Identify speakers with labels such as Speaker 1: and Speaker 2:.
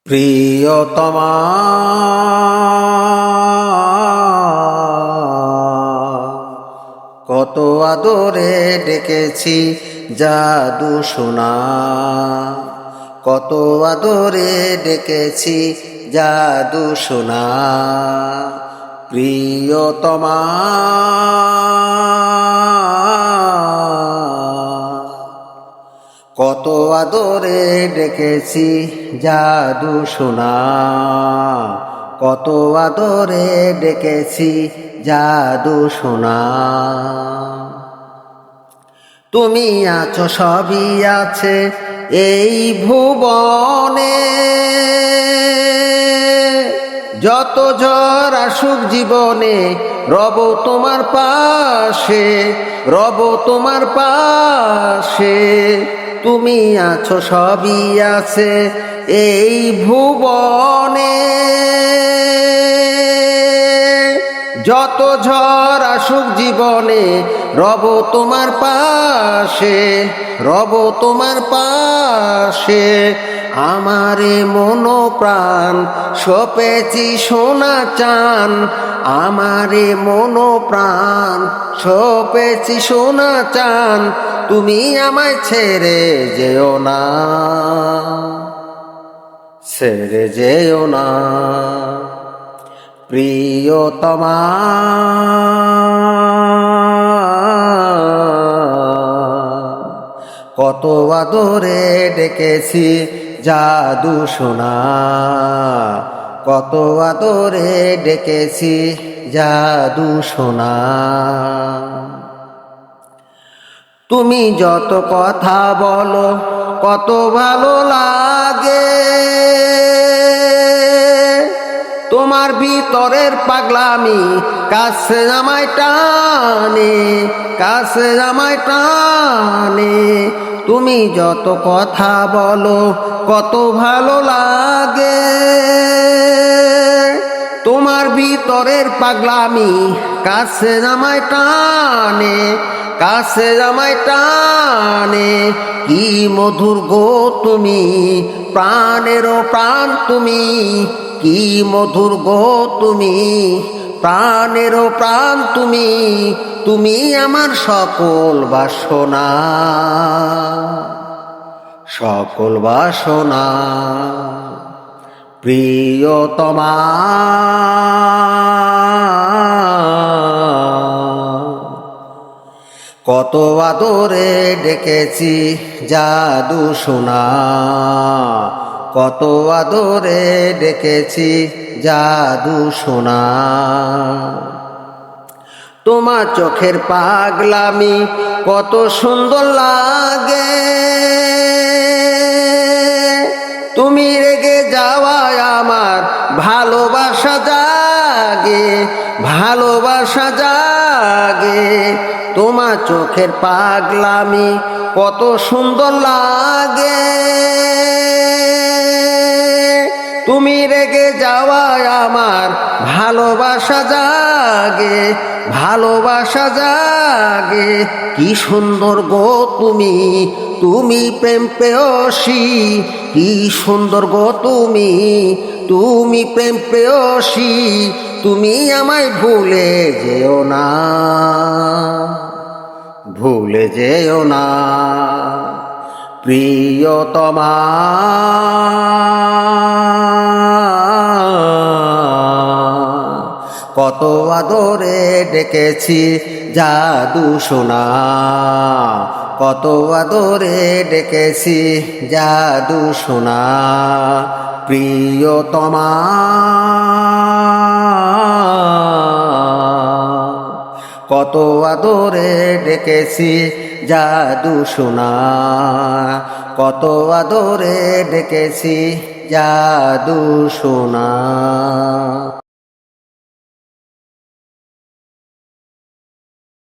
Speaker 1: প্রিয়তমা, কত আদরে ডেকেছি জাদু সোনা, কত আদরে ডেকেছি জাদু সোনা। প্রিয়তমা, কত আদরে ডেকেছি জাদু সোনা, কত আদরে ডেকেছি জাদু সোনা। তুমি আছো, সবই আছে এই ভুবনে, যত ঝড় আসুক জীবনে রব তোমার পাশে, রব তোমার পাশে। তুমি আছো, সবই আছে এই ভুবনে, যত ঝড় আসুক জীবনে রব তোমার পাশে, রব তোমার পাশে। আমারে মন প্রাণ সপেছি সোনা চান, আমারে মন প্রাণ সপেছি সোনা চান। তুমি আমায় ছেড়ে যেও না, ছেড়ে যেও না। প্রিয়তমা, কত আদরে ডেকেছি জাদু সোনা, কত আদরে ডেকেছি জাদু সোনা। তুমি যত কথা বলো কত ভালো লাগে, তোমার ভিতরের পাগলামি কাছে আমায় টানে, কাছে আমায় টানে। তুমি যত কথা বলো কত ভালো লাগে, তোমার ভিতরের পাগলামি কাছে আমায় টানে, কাছে আমায় টানে। কি মধুর গো তুমি, প্রাণেরও প্রাণ তুমি, কি মধুর গো তুমি, প্রাণেরও প্রাণ তুমি। তুমি আমার সকল বাসনা, সকল বাসনা। প্রিয়তমা, কত আদরে ডেকেছি জাদু সোনা, কত আদরে ডেকেছি জাদু সোনা। তোমার চোখের পাগলামি কত সুন্দর লাগে, তুমি রেগে যাওয়ায় আমার ভালোবাসা জাগে, ভালোবাসা জাগে। তোমার চোখের পাগলামি কত সুন্দর লাগে, তুমি রেগে যাওয়ায় আমার ভালোবাসা জাগে, ভালোবাসা জাগে। কি সুন্দর গো তুমি, তুমি প্রেম প্রেয়সী, কি সুন্দর গো তুমি, তুমি প্রেম প্রেয়সী। তুমি আমায় ভুলে যেও না, ভুলে যেও না। প্রিয়তমা, কত আদরে ডেকেছি জাদু সোনা, কত আদরে ডেকেছি জাদু সোনা। প্রিয়তমা, কত আদরে ডেকেছি জাদু সোনা, কত আদরে ডেকেছি জাদু সোনা।